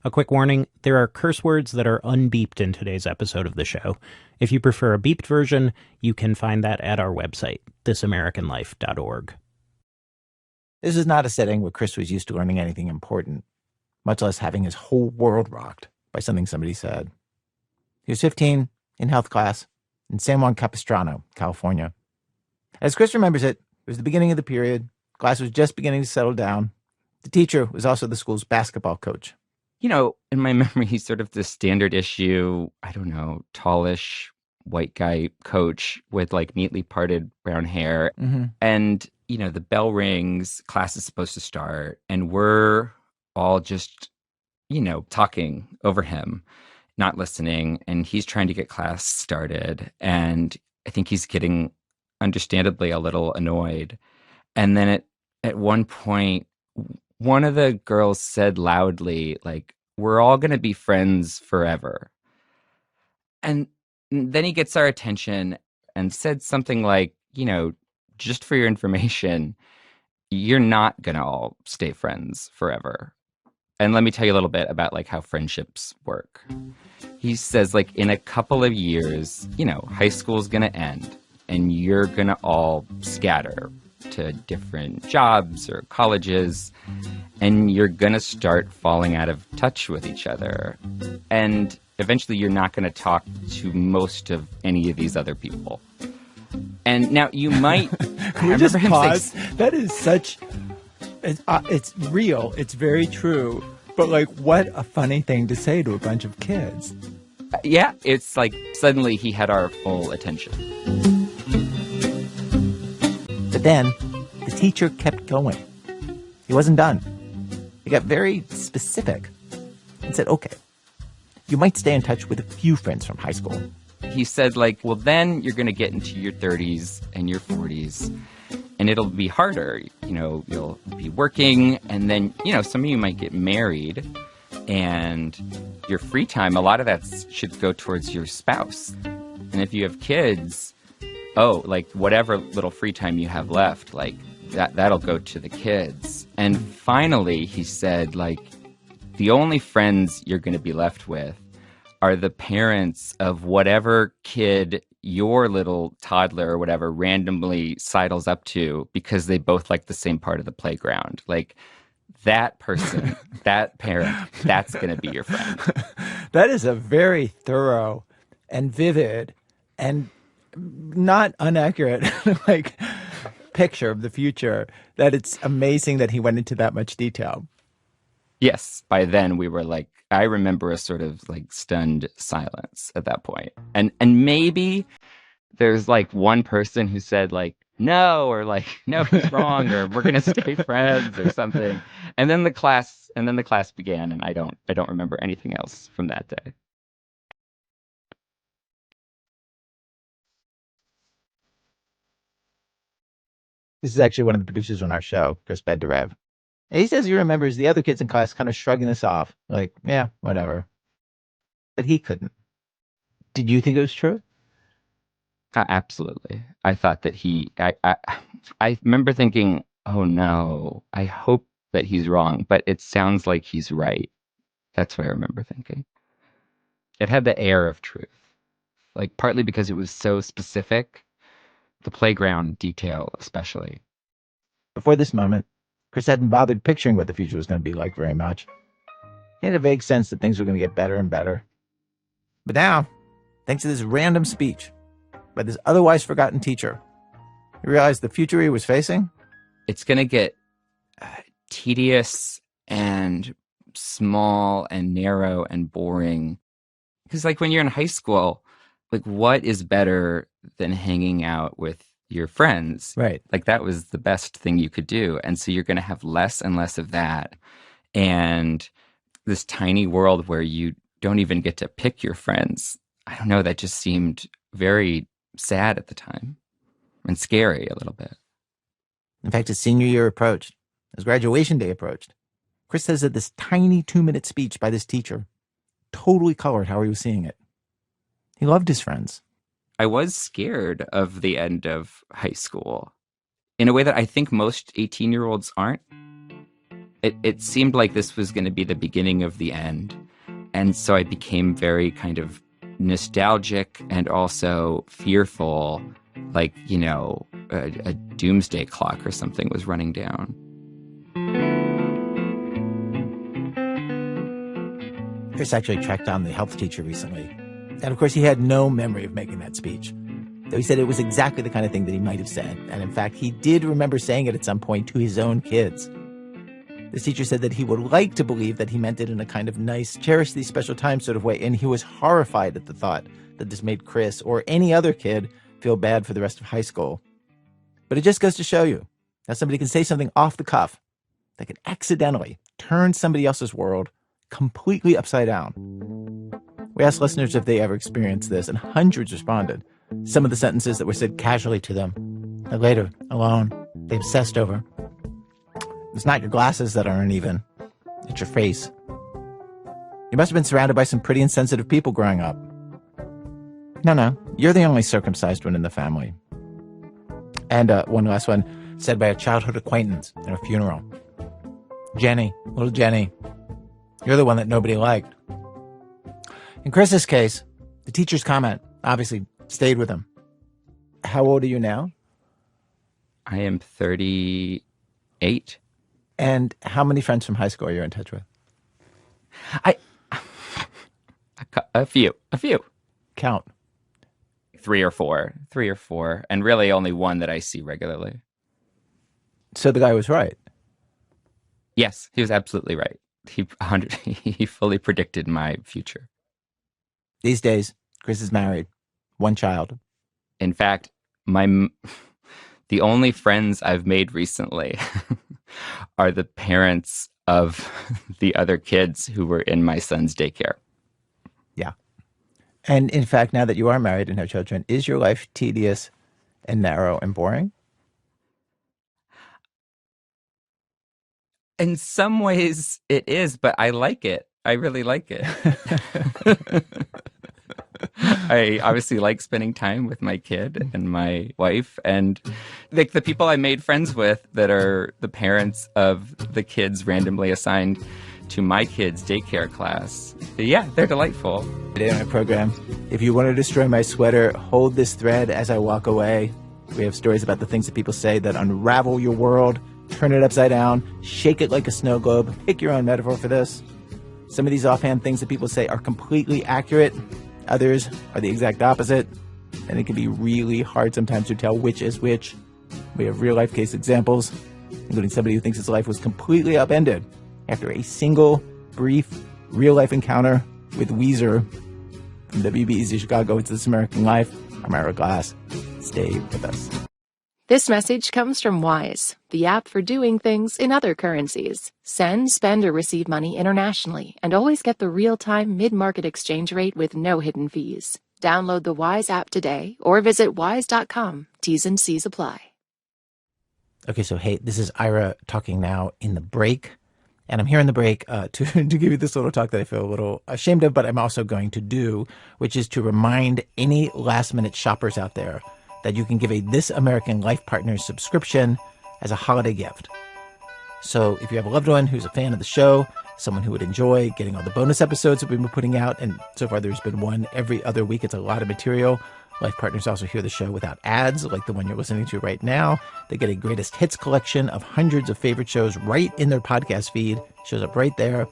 A quick warning, there are curse words that are unbeeped in today's episode of the show. If you prefer a beeped version, you can find that at our website, thisamericanlife.org. This is not a setting where Chris was used to learning anything important, much less having his whole world rocked by something somebody said. He was 15, in health class, in San Juan Capistrano, California. As Chris remembers it, it was the beginning of the period. Class was just beginning to settle down. The teacher was also the school's basketball coach. You know, in my memory, he's sort of the standard issue, I don't know, tallish white guy coach with like neatly parted brown hair. Mm-hmm. And, you know, the bell rings, class is supposed to start, and we're all just, you know, talking over him, not listening. And he's trying to get class started. And I think he's getting understandably a little annoyed. And then at one point, one of the girls said loudly, like, we're all going to be friends forever. And then he gets our attention and said something like, you know, just for your information, you're not going to all stay friends forever. And let me tell you a little bit about like how friendships work. He says, like, in a couple of years, you know, high school's going to end and you're going to all scatter to different jobs or colleges, and you're going to start falling out of touch with each other. And eventually you're not going to talk to most of any of these other people. And now you might... Can we just pause? That is such... It's real. It's very true. But, like, what a funny thing to say to a bunch of kids. Yeah, it's like suddenly he had our full attention. But then, the teacher kept going. He wasn't done. He got very specific and said, okay, you might stay in touch with a few friends from high school. He said, like, well, then you're going to get into your 30s and your 40s, and it'll be harder. You know, you'll be working, and then, you know, some of you might get married, and your free time, a lot of that should go towards your spouse. And if you have kids... oh, like whatever little free time you have left, like that'll go to the kids. And finally, he said, like, the only friends you're going to be left with are the parents of whatever kid your little toddler or whatever randomly sidles up to because they both like the same part of the playground. Like, that person, that parent, that's going to be your friend. That is a very thorough and vivid and not inaccurate like picture of the future, that it's amazing that he went into that much detail. Yes, by then we were like, I remember a sort of like stunned silence at that point. And maybe there's like one person who said like, no, or like, no, he's wrong, or we're gonna stay friends or something. And then the class began, and I don't remember anything else from that day. This is actually one of the producers on our show, Chris Bednarev. And he says he remembers the other kids in class kind of shrugging this off, like, yeah, whatever. But he couldn't. Did you think it was true? Absolutely. I thought that I remember thinking, oh no, I hope that he's wrong, but it sounds like he's right. That's what I remember thinking. It had the air of truth, like partly because it was so specific, the playground detail especially. Before this moment, Chris hadn't bothered picturing what the future was going to be like very much. He had a vague sense that things were going to get better and better. But now, thanks to this random speech by this otherwise forgotten teacher, he realized the future he was facing. It's going to get tedious and small and narrow and boring. Because like when you're in high school, like what is better than hanging out with your friends? Right. Like that was the best thing you could do. And so you're going to have less and less of that. And this tiny world where you don't even get to pick your friends. I don't know, that just seemed very sad at the time and scary a little bit. In fact, his senior year approached. His graduation day approached. Chris says that this tiny 2-minute speech by this teacher totally colored how he was seeing it. He loved his friends. I was scared of the end of high school in a way that I think most 18-year-olds aren't. it seemed like this was going to be the beginning of the end. And so I became very kind of nostalgic and also fearful, like, a doomsday clock or something was running down. Chris actually tracked down the health teacher recently. And of course, he had no memory of making that speech. Though he said it was exactly the kind of thing that he might have said. And in fact, he did remember saying it at some point to his own kids. This teacher said that he would like to believe that he meant it in a kind of nice, cherish these special times sort of way. And he was horrified at the thought that this made Chris or any other kid feel bad for the rest of high school. But it just goes to show you that somebody can say something off the cuff that can accidentally turn somebody else's world completely upside down. We asked listeners if they ever experienced this, and hundreds responded. Some of the sentences that were said casually to them, and later, alone, they obsessed over. It's not your glasses that are uneven. It's your face. You must have been surrounded by some pretty insensitive people growing up. No, you're the only circumcised one in the family. And one last one, said by a childhood acquaintance at a funeral. Jenny, little Jenny, you're the one that nobody liked. In Chris's case, the teacher's comment obviously stayed with him. How old are you now? I am 38. And how many friends from high school are you in touch with? A few. Count. 3 or 4, and really only one that I see regularly. So the guy was right. Yes, he was absolutely right. He fully predicted my future. These days, Chris is married, 1 child. In fact, the only friends I've made recently are the parents of the other kids who were in my son's daycare. Yeah. And in fact, now that you are married and have children, is your life tedious and narrow and boring? In some ways it is, but I like it. I really like it. I obviously like spending time with my kid and my wife, and like the people I made friends with that are the parents of the kids randomly assigned to my kids' daycare class. Yeah, they're delightful. Today on our program, if you want to destroy my sweater, hold this thread as I walk away. We have stories about the things that people say that unravel your world, turn it upside down, shake it like a snow globe. Pick your own metaphor for this. Some of these offhand things that people say are completely accurate. Others are the exact opposite. And it can be really hard sometimes to tell which is which. We have real-life case examples, including somebody who thinks his life was completely upended after a single, brief, real-life encounter with Weezer. From WBEZ Chicago, it's This American Life. I'm Ira Glass. Stay with us. This message comes from Wise, the app for doing things in other currencies. Send, spend, or receive money internationally and always get the real-time mid-market exchange rate with no hidden fees. Download the Wise app today or visit wise.com. T's and C's apply. Okay, so hey, this is Ira talking now in the break. And I'm here in the break to give you this little talk that I feel a little ashamed of, but I'm also going to do, which is to remind any last-minute shoppers out there that you can give a This American Life Partners subscription as a holiday gift. So if you have a loved one who's a fan of the show, someone who would enjoy getting all the bonus episodes that we've been putting out, and so far there's been one every other week. It's a lot of material. Life Partners also hear the show without ads, like the one you're listening to right now. They get a greatest hits collection of hundreds of favorite shows right in their podcast feed. Shows up right there.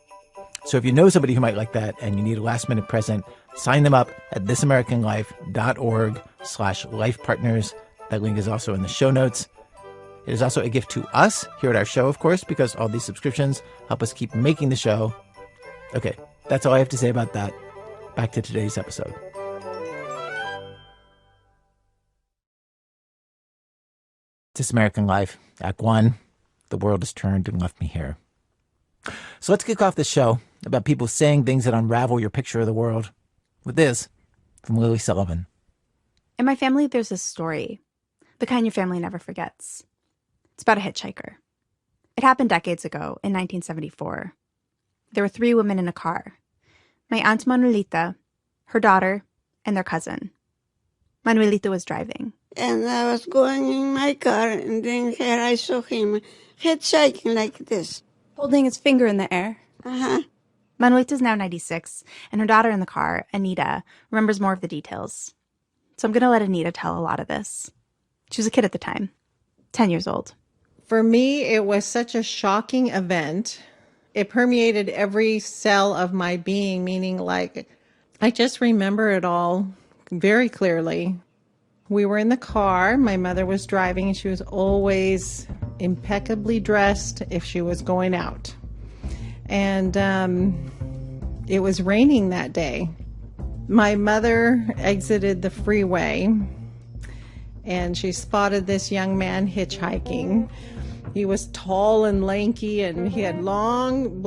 So if you know somebody who might like that and you need a last-minute present, sign them up at thisamericanlife.org/lifepartners. That link is also in the show notes. It is also a gift to us here at our show, of course, because all these subscriptions help us keep making the show. Okay, that's all I have to say about that. Back to today's episode. This American Life, Act 1. The world has turned and left me here. So let's kick off this show about people saying things that unravel your picture of the world with this from Lily Sullivan. In my family, there's this story, the kind your family never forgets. It's about a hitchhiker. It happened decades ago in 1974. There were 3 women in a car. My Aunt Manuelita, her daughter, and their cousin. Manuelita was driving. And I was going in my car, and then here I saw him hitchhiking like this. holding his finger in the air. Uh-huh. Manuelita's now 96, and her daughter in the car, Anita, remembers more of the details. So I'm going to let Anita tell a lot of this. She was a kid at the time, 10 years old. For me, it was such a shocking event. It permeated every cell of my being, meaning like I just remember it all very clearly. We were in the car. My mother was driving, and she was always impeccably dressed if she was going out. And it was raining that day. My mother exited the freeway, and she spotted this young man hitchhiking. He was tall and lanky, and he had long,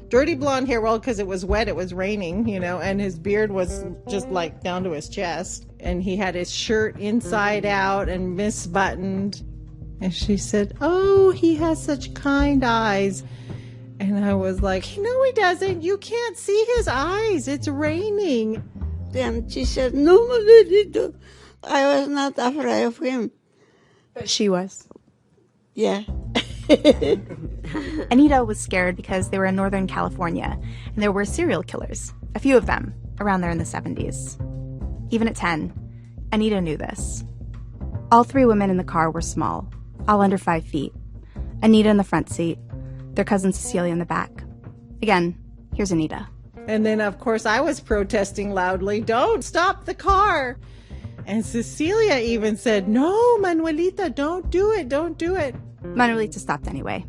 dirty blonde hair. Well, because it was wet, it was raining, and his beard was just like down to his chest. And he had his shirt inside out and misbuttoned. And she said, "Oh, he has such kind eyes." And I was like, "No, he doesn't. You can't see his eyes. It's raining." Then she said, "No, Manuelito, I was not afraid of him." But she was. Yeah. Anita was scared because they were in Northern California, and there were serial killers, a few of them, around there in the 70s. Even at 10, Anita knew this. All three women in the car were small, all under 5 feet. Anita in the front seat, their cousin Cecilia in the back. Again, here's Anita. And then, of course, I was protesting loudly, "Don't stop the car." And Cecilia even said, "No, Manuelita, don't do it, don't do it." Manuelita stopped anyway.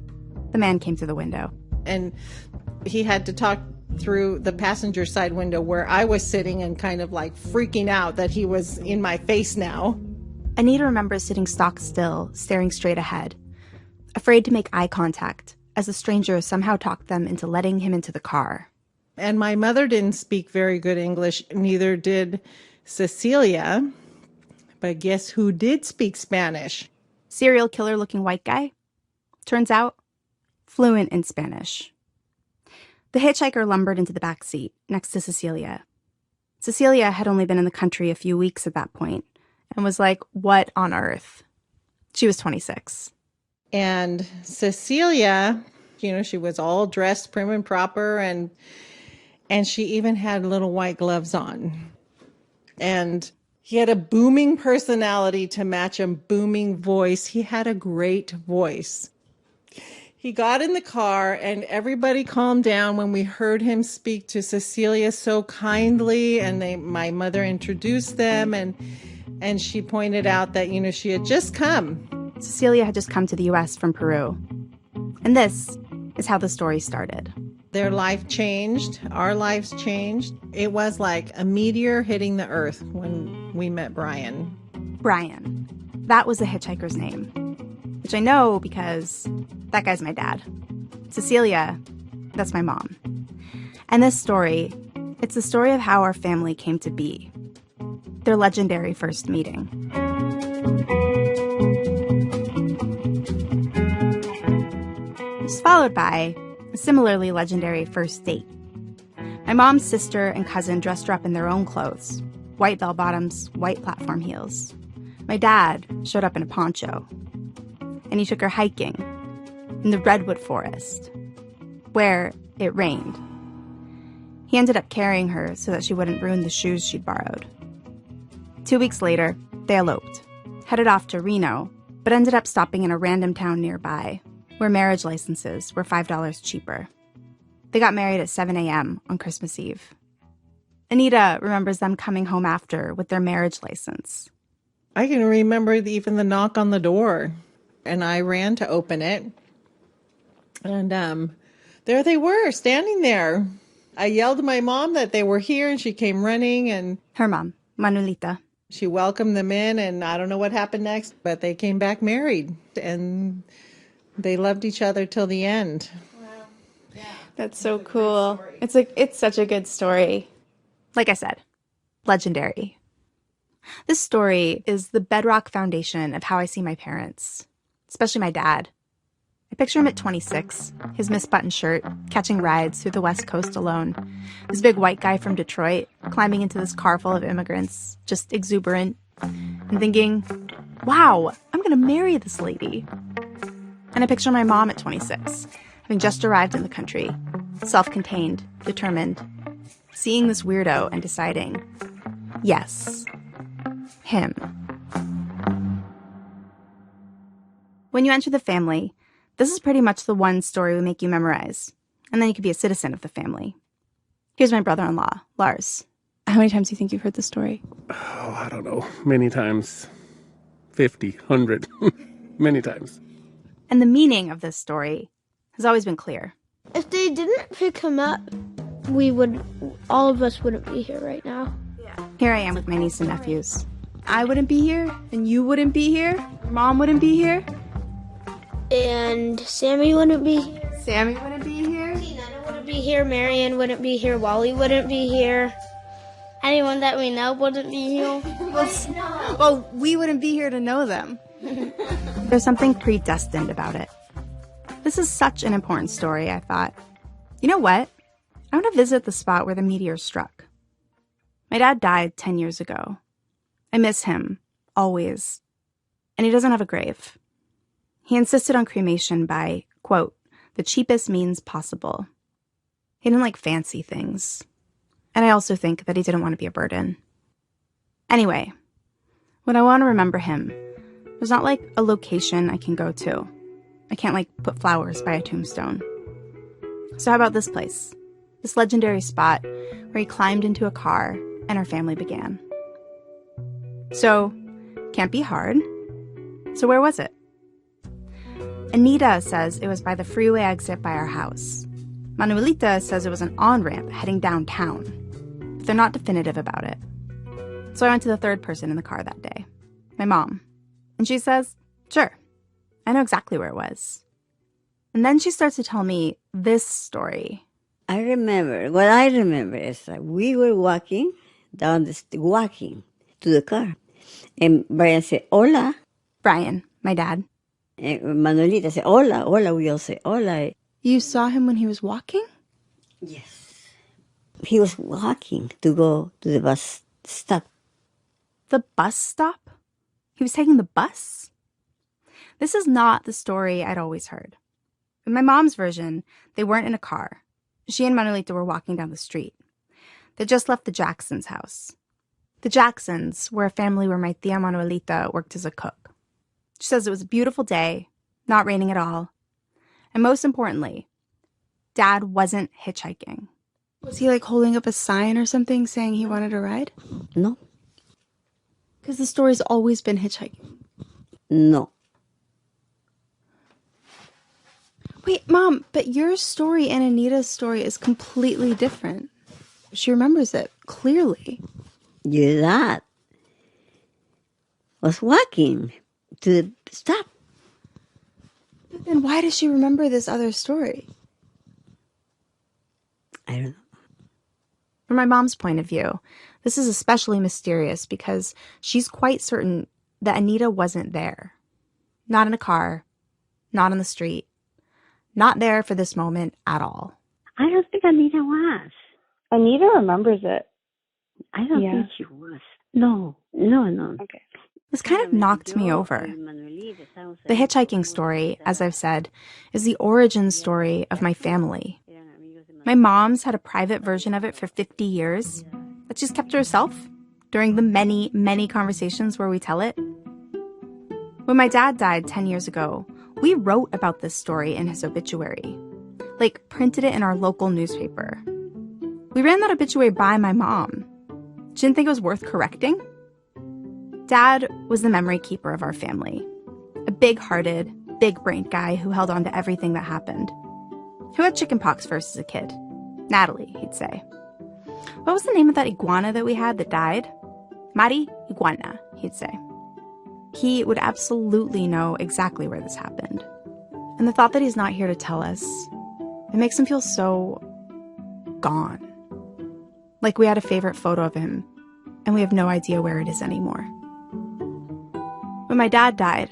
The man came through the window. And he had to talk through the passenger side window where I was sitting and kind of like freaking out that he was in my face now. Anita remembers sitting stock still, staring straight ahead, afraid to make eye contact, as the stranger somehow talked them into letting him into the car. And my mother didn't speak very good English, neither did Cecilia. But guess who did speak Spanish? Serial killer-looking white guy? Turns out, fluent in Spanish. The hitchhiker lumbered into the back seat, next to Cecilia. Cecilia had only been in the country a few weeks at that point, and was like, what on earth? She was 26. And Cecilia, she was all dressed prim and proper, and she even had little white gloves on. And he had a booming personality to match a booming voice. He had a great voice. He got in the car, and everybody calmed down when we heard him speak to Cecilia so kindly, and my mother introduced them, and she pointed out that, she had just come. Cecilia had just come to the U.S. from Peru. And this is how the story started. Their life changed. Our lives changed. It was like a meteor hitting the earth when we met Brian. Brian. That was the hitchhiker's name. Which I know because that guy's my dad. Cecilia, that's my mom. And this story, it's the story of how our family came to be. Their legendary first meeting. It's followed by a similarly legendary first date. My mom's sister and cousin dressed her up in their own clothes. White bell-bottoms, white platform heels. My dad showed up in a poncho. And he took her hiking in the redwood forest, where it rained. He ended up carrying her so that she wouldn't ruin the shoes she'd borrowed. 2 weeks later, they eloped, headed off to Reno, but ended up stopping in a random town nearby, where marriage licenses were $5 cheaper. They got married at 7 a.m. on Christmas Eve. Anita remembers them coming home after with their marriage license. I can remember even the knock on the door, and I ran to open it. And there they were, standing there. I yelled to my mom that they were here, and she came running, and Her mom, Manuelita. she welcomed them in, and I don't know what happened next, but they came back married, and they loved each other till the end. That's so cool. It's such a good story. Like I said, legendary. This story is the bedrock foundation of how I see my parents, especially my dad. I picture him at 26, his misbuttoned shirt, catching rides through the West Coast alone. This big white guy from Detroit, climbing into this car full of immigrants, just exuberant, and thinking, wow, I'm going to marry this lady. And I picture my mom at 26, having just arrived in the country, self-contained, determined, seeing this weirdo and deciding, yes, him. When you enter the family, this is pretty much the one story we make you memorize, and then you can be a citizen of the family. Here's my brother-in-law, Lars. How many times do you think you've heard this story? Oh, I don't know. Many times. 50, 100. Many times. And the meaning of this story has always been clear. If they didn't pick him up, all of us wouldn't be here right now. Here I am with my niece and nephews. I wouldn't be here, and you wouldn't be here, your mom wouldn't be here. And Sammy wouldn't be here. Sammy wouldn't be here. Nana wouldn't be here. Marion wouldn't be here. Wally wouldn't be here. Anyone that we know wouldn't be here. Well, we wouldn't be here to know them. There's something predestined about it. This is such an important story, I thought. You know what? I want to visit the spot where the meteor struck. My dad died 10 years ago. I miss him, always. And he doesn't have a grave. He insisted on cremation by, quote, the cheapest means possible. He didn't like fancy things. And I also think that he didn't want to be a burden. Anyway, when I want to remember him, there's not like a location I can go to. I can't like put flowers by a tombstone. So how about this place? This legendary spot where he climbed into a car and our family began. So, can't be hard. So where was it? Anita says it was by the freeway exit by our house. Manuelita says it was an on-ramp heading downtown. But they're not definitive about it. So I went to the third person in the car that day, my mom. And she says, sure, I know exactly where it was. And then she starts to tell me this story. What I remember is that we were walking down the street, walking to the car. And Brian said, hola. Brian, my dad. And Manuelita said, hola, hola. We all say, hola. You saw him when he was walking? Yes. He was walking to go to the bus stop. The bus stop? He was taking the bus? This is not the story I'd always heard. In my mom's version, they weren't in a car. She and Manuelita were walking down the street. They just left the Jacksons' house. The Jacksons were a family where my tia Manuelita worked as a cook. She says it was a beautiful day, not raining at all. And most importantly, Dad wasn't hitchhiking. Was he like holding up a sign or something saying he wanted a ride? No. Because the story's always been hitchhiking. No. Wait, Mom, but your story and Anita's story is completely different. She remembers it clearly. Your dad was walking to the stop. But then why does she remember this other story? I don't know. From my mom's point of view, this is especially mysterious because she's quite certain that Anita wasn't there. Not in a car, not on the street, not there for this moment at all. I don't think Anita was. Anita remembers it. I don't think she was. No. Okay. This kind of knocked me over. The hitchhiking story, as I've said, is the origin story of my family. My mom's had a private version of it for 50 years that she's kept to herself during the many, many conversations where we tell it. When my dad died 10 years ago, we wrote about this story in his obituary, like printed it in our local newspaper. We ran that obituary by my mom. She didn't think it was worth correcting. Dad was the memory keeper of our family, a big-hearted, big-brained guy who held on to everything that happened. Who had chickenpox first as a kid? Natalie, he'd say. What was the name of that iguana that we had that died? Mari Iguana, he'd say. He would absolutely know exactly where this happened. And the thought that he's not here to tell us, it makes him feel so gone. Like we had a favorite photo of him, and we have no idea where it is anymore. When my dad died,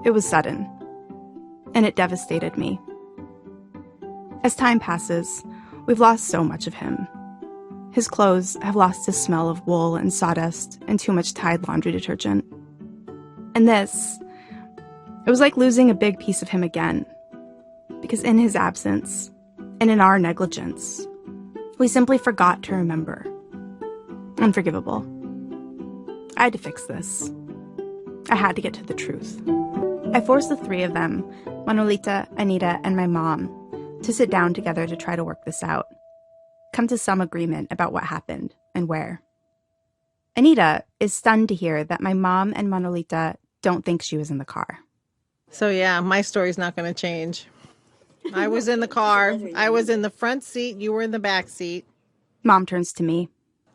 it was sudden, and it devastated me. As time passes, we've lost so much of him. His clothes have lost his smell of wool and sawdust and too much Tide laundry detergent. And this, it was like losing a big piece of him again. Because in his absence, and in our negligence, we simply forgot to remember. Unforgivable. I had to fix this. I had to get to the truth. I forced the three of them, Manolita, Anita, and my mom, to sit down together to try to work this out. Come to some agreement about what happened and where. Anita is stunned to hear that my mom and Manolita don't think she was in the car. So yeah, my story's not going to change. I was in the car. I was in the front seat. You were in the back seat. Mom turns to me.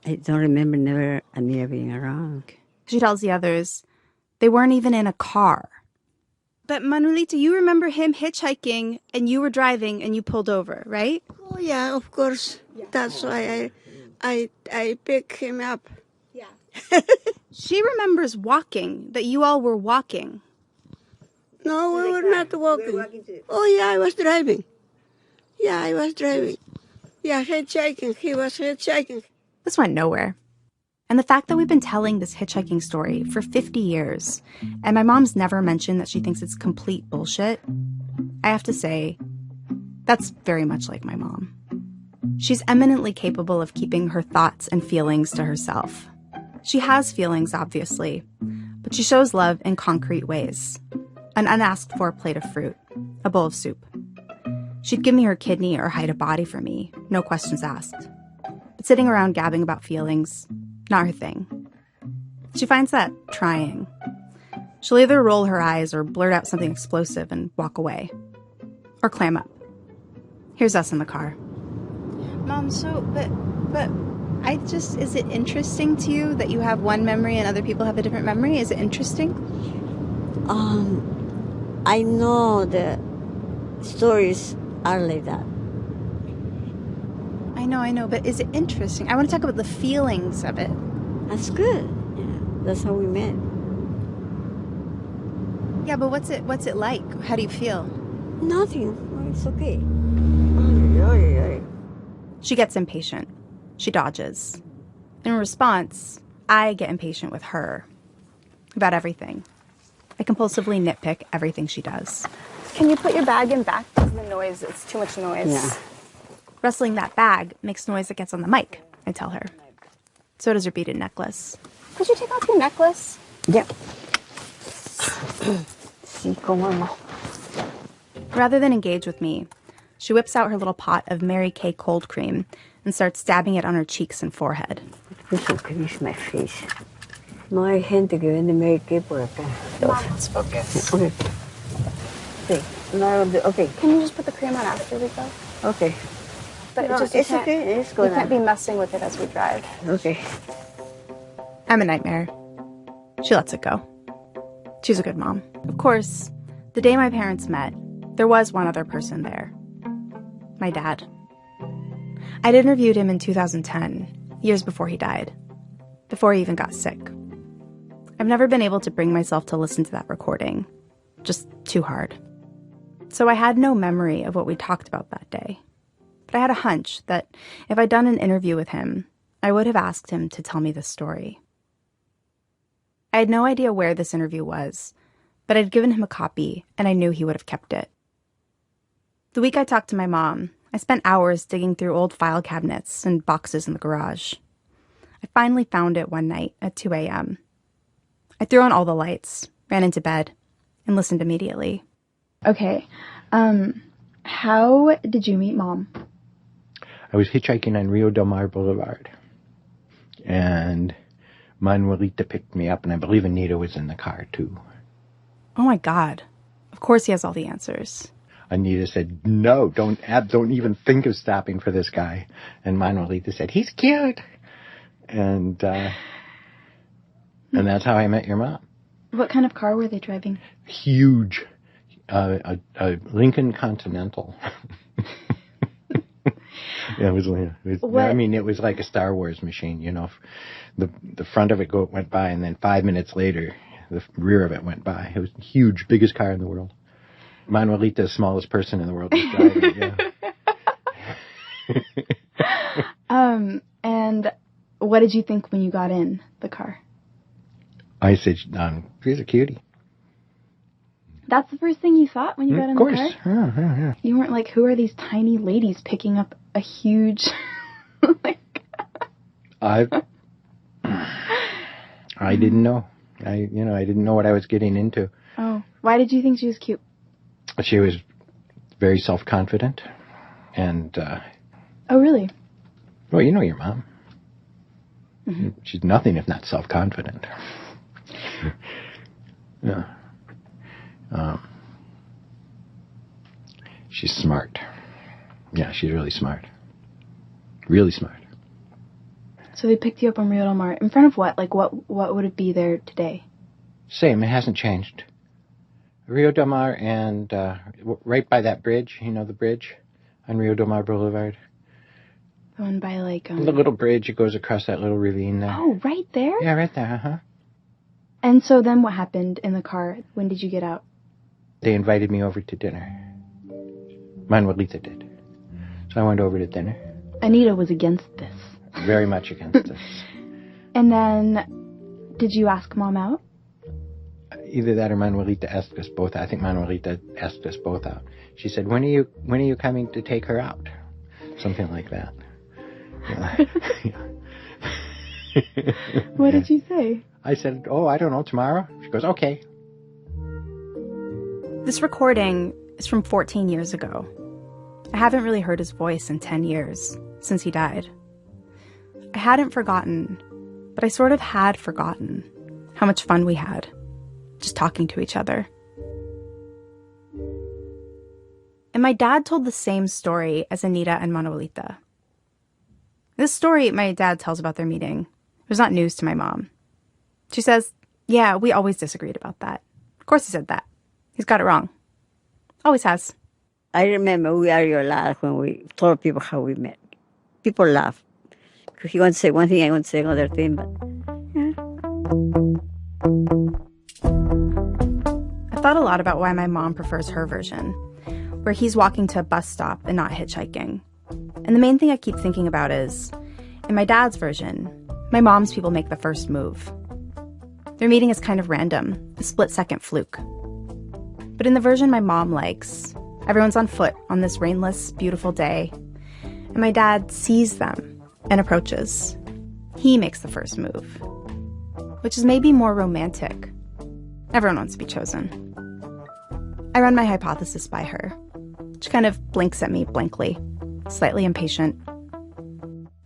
I don't remember never Anita being around. She tells the others they weren't even in a car. But Manolita, you remember him hitchhiking and you were driving and you pulled over, right? Oh yeah, of course. That's why I pick him up. Yeah. She remembers walking, that you all were walking. No, we were not walking. Oh yeah, I was driving. Yeah, I was driving. Yeah, hitchhiking. He was hitchhiking. This went nowhere. And the fact that we've been telling this hitchhiking story for 50 years, and my mom's never mentioned that she thinks it's complete bullshit, I have to say, that's very much like my mom. She's eminently capable of keeping her thoughts and feelings to herself. She has feelings, obviously, but she shows love in concrete ways. An unasked-for plate of fruit, a bowl of soup. She'd give me her kidney or hide a body for me, no questions asked. But sitting around gabbing about feelings, not her thing. She finds that trying. She'll either roll her eyes or blurt out something explosive and walk away. Or clam up. Here's us in the car. Mom, but is it interesting to you that you have one memory and other people have a different memory? Is it interesting? I know the stories are like that. I know, but is it interesting? I want to talk about the feelings of it. That's good. Yeah, that's how we met. Yeah, but what's it like? How do you feel? Nothing. It's okay. She gets impatient. She dodges. In response, I get impatient with her. About everything. I compulsively nitpick everything she does. Can you put your bag in back? Because the noise, it's too much noise. Yeah. Rustling that bag makes noise that gets on the mic, I tell her. So does her beaded necklace. Could you take off your necklace? Yeah. Sí, cómo no. Rather than engage with me, she whips out her little pot of Mary Kay cold cream and starts dabbing it on her cheeks and forehead. Eso que es my face. No hay gente que vende Mary Kay por acá. Let's focus. Okay. Sí. No, okay. Can you just put the cream on after we go? Okay. But No, it's okay. It's good. We can't be messing with it as we drive. Okay. I'm a nightmare. She lets it go. She's a good mom. Of course, the day my parents met, there was one other person there. My dad. I'd interviewed him in 2010, years before he died. Before he even got sick. I've never been able to bring myself to listen to that recording. Just too hard. So I had no memory of what we talked about that day. But I had a hunch that if I'd done an interview with him, I would have asked him to tell me this story. I had no idea where this interview was, but I'd given him a copy, and I knew he would have kept it. The week I talked to my mom, I spent hours digging through old file cabinets and boxes in the garage. I finally found it one night at 2 a.m. I threw on all the lights, ran into bed, and listened immediately. Okay, how did you meet Mom? I was hitchhiking on Rio Del Mar Boulevard, and Manuelita picked me up, and I believe Anita was in the car, too. Oh my God. Of course he has all the answers. Anita said, no, don't even think of stopping for this guy. And Manuelita said, he's cute. And that's how I met your mom. What kind of car were they driving? Huge. A Lincoln Continental. Yeah, it was like a Star Wars machine, you know. The front of it went by, and then 5 minutes later, the rear of it went by. It was huge, biggest car in the world. Manuelita, the smallest person in the world, was driving it, yeah. And what did you think when you got in the car? I said, she's a cutie. That's the first thing you thought when you got in the car? Of course. Yeah. You weren't like, who are these tiny ladies picking up a huge... I didn't know. I didn't know what I was getting into. Oh, why did you think she was cute? She was very self-confident, and... Oh, really? Well, you know your mom. Mm-hmm. She's nothing if not self-confident. Yeah. She's smart. Yeah, she's really smart. Really smart. So they picked you up on Rio Del Mar. In front of what? Like, what would it be there today? Same, it hasn't changed. Rio Del Mar and right by that bridge, you know the bridge on Rio Del Mar Boulevard? The one by, like... The little bridge, it goes across that little ravine there. Oh, right there? Yeah, right there, uh-huh. And so then what happened in the car? When did you get out? They invited me over to dinner. Manuelita did. So I went over to dinner. Anita was against this. Very much against this. And then, did you ask Mom out? Either that or Manuelita asked us both. I think Manuelita asked us both out. She said, when are you coming to take her out? Something like that. What did you say? I said, oh, I don't know, tomorrow? She goes, okay. This recording is from 14 years ago. I haven't really heard his voice in 10 years, since he died. I hadn't forgotten, but I sort of had forgotten how much fun we had, just talking to each other. And my dad told the same story as Anita and Manuelita. This story my dad tells about their meeting was not news to my mom. She says, yeah, we always disagreed about that. Of course he said that. He's got it wrong. Always has. I remember we argued a lot when we told people how we met. People laugh. Because he wants to say one thing, I want to say another thing, but... Yeah. I thought a lot about why my mom prefers her version, where he's walking to a bus stop and not hitchhiking. And the main thing I keep thinking about is, in my dad's version, my mom's people make the first move. Their meeting is kind of random, a split-second fluke. But in the version my mom likes, everyone's on foot on this rainless, beautiful day, and my dad sees them and approaches. He makes the first move, which is maybe more romantic. Everyone wants to be chosen. I run my hypothesis by her. She kind of blinks at me blankly, slightly impatient.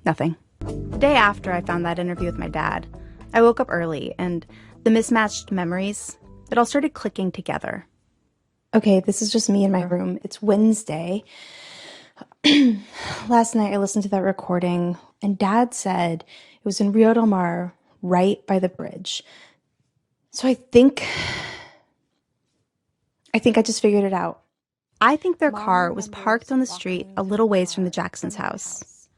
Nothing. The day after I found that interview with my dad, I woke up early, and the mismatched memories, it all started clicking together. Okay, this is just me in my room. It's Wednesday. Last night I listened to that recording, and Dad said it was in Rio Del Mar, right by the bridge. So I think I just figured it out. I think their car was parked on the street a little ways from the Jacksons' house,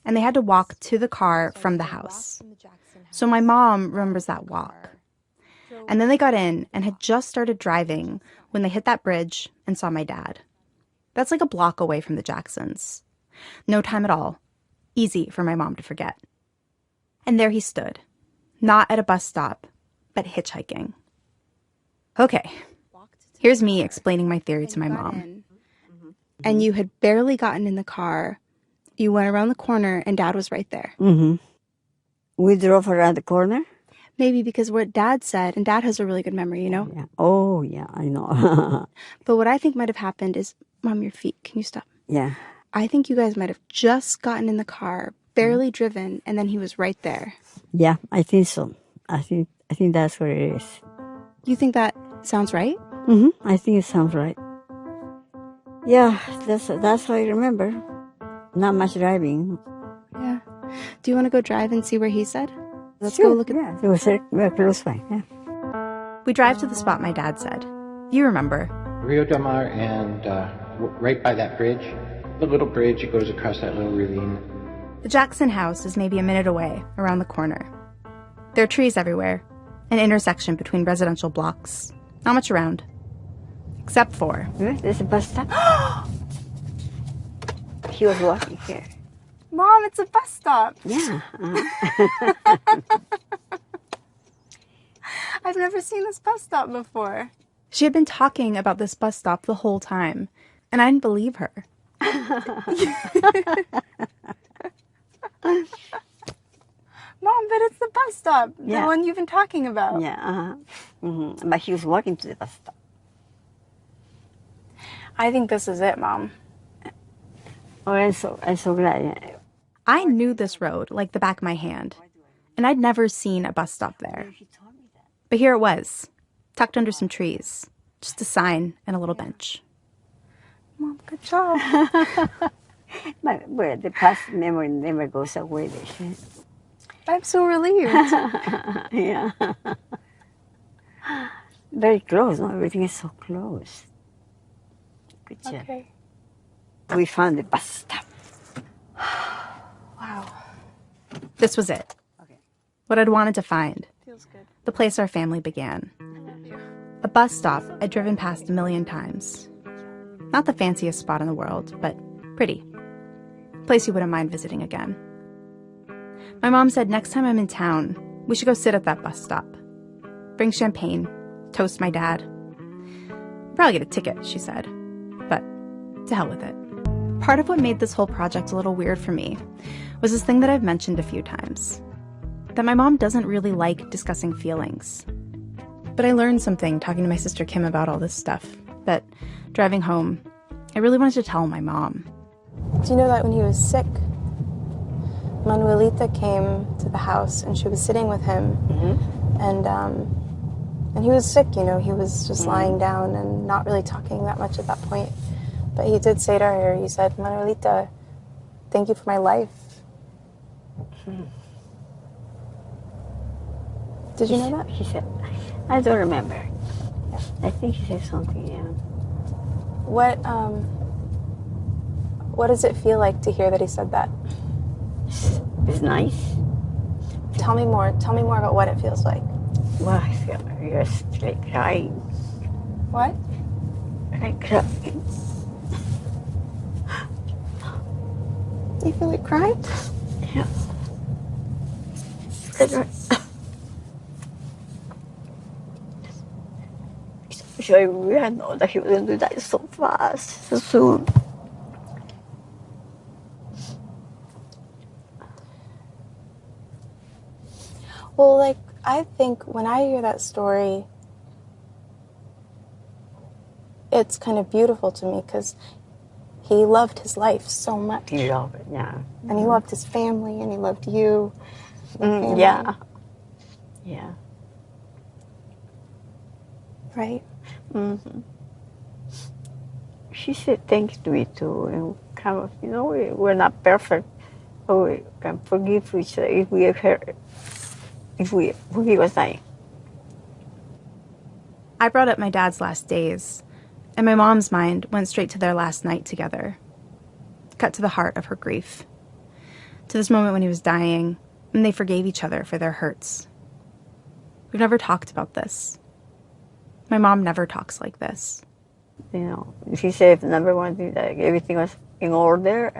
and they had to walk to the car from the house. So my mom remembers that walk. And then they got in and had just started driving when they hit that bridge and saw my dad. That's like a block away from the Jacksons. No time at all. Easy for my mom to forget. And there he stood, not at a bus stop, but hitchhiking. Okay, here's me explaining my theory to my mom. And you had barely gotten in the car. You went around the corner and Dad was right there. Mm-hmm. We drove around the corner? Maybe because what Dad said, and Dad has a really good memory, you know? Yeah. Oh, yeah, I know. But what I think might have happened is, Mom, your feet, can you stop? Yeah. I think you guys might have just gotten in the car, barely driven, and then he was right there. Yeah, I think so. I think that's what it is. You think that sounds right? Mm-hmm. I think it sounds right. Yeah, that's what I remember. Not much driving. Yeah. Do you want to go drive and see where he said? Let's Sure, go look at... Yeah, it was very close by, yeah. We drive to the spot my dad said. You remember. Rio Del Mar and right by that bridge, the little bridge, it goes across that little ravine. The Jackson house is maybe a minute away, around the corner. There are trees everywhere, an intersection between residential blocks. Not much around. Except for... There's a bus stop. He was walking here. Mom, it's a bus stop. Yeah. I've never seen this bus stop before. She had been talking about this bus stop the whole time, and I didn't believe her. Mom, but it's the bus stop, the one you've been talking about. Yeah, But he was walking to the bus stop. I think this is it, Mom. Oh, I'm so glad. I knew this road like the back of my hand, and I'd never seen a bus stop there. But here it was, tucked under some trees, just a sign and a little bench. Mom, good job. But the past memory never goes away. I'm so relieved. Yeah. Very close. No? Everything is so close. Good job. Okay. We found the bus stop. Wow. This was it. Okay. What I'd wanted to find. Feels good. The place our family began. A bus stop I'd driven past a million times. Not the fanciest spot in the world, but pretty. A place you wouldn't mind visiting again. My mom said next time I'm in town, we should go sit at that bus stop. Bring champagne, toast my dad. Probably get a ticket, she said. But to hell with it. Part of what made this whole project a little weird for me was this thing that I've mentioned a few times. That my mom doesn't really like discussing feelings. But I learned something talking to my sister Kim about all this stuff. That driving home, I really wanted to tell my mom. Do you know that when he was sick, Manuelita came to the house and she was sitting with him, and he was sick, you know, he was just lying down and not really talking that much at that point. But he did say to her, he said, Manuelita, thank you for my life. Did you know that? He said, I don't remember. Yeah. I think he said something, yeah. What does it feel like to hear that he said that? It's nice. Tell me more about what it feels like. Well, I feel like crying. What? Like crying. You feel like crying? Yeah. So I really know that he was going to die so fast, so soon. Well, like, I think when I hear that story, it's kind of beautiful to me because he loved his life so much. He loved it, yeah. And he loved his family, and he loved you. Yeah. Yeah. Right? Mm-hmm. She said thanks to me too, and kind of, you know, we're not perfect, but we can forgive each other if we have hurt, if he was dying. I brought up my dad's last days, and my mom's mind went straight to their last night together. Cut to the heart of her grief. To this moment when he was dying, and they forgave each other for their hurts. We've never talked about this. My mom never talks like this. You know, she said, number one thing, that everything was in order.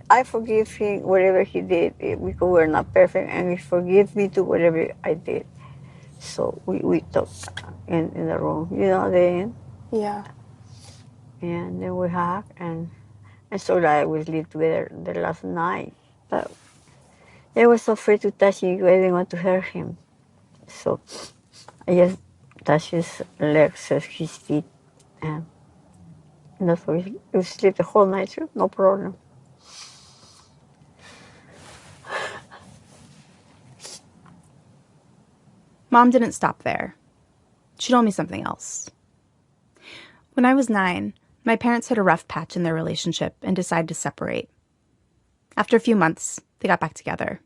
I forgive him whatever he did because we're not perfect, and he forgive me to whatever I did. So we talked in the room, you know, then. Yeah. And then we hugged, and so that we sleep together the last night. But I was so afraid to touch him because I didn't want to hurt him. So I just touched his legs, his feet, and that's why we sleep the whole night through, no problem. Mom didn't stop there. She told me something else. When I was 9, my parents hit a rough patch in their relationship and decided to separate. After a few months, they got back together.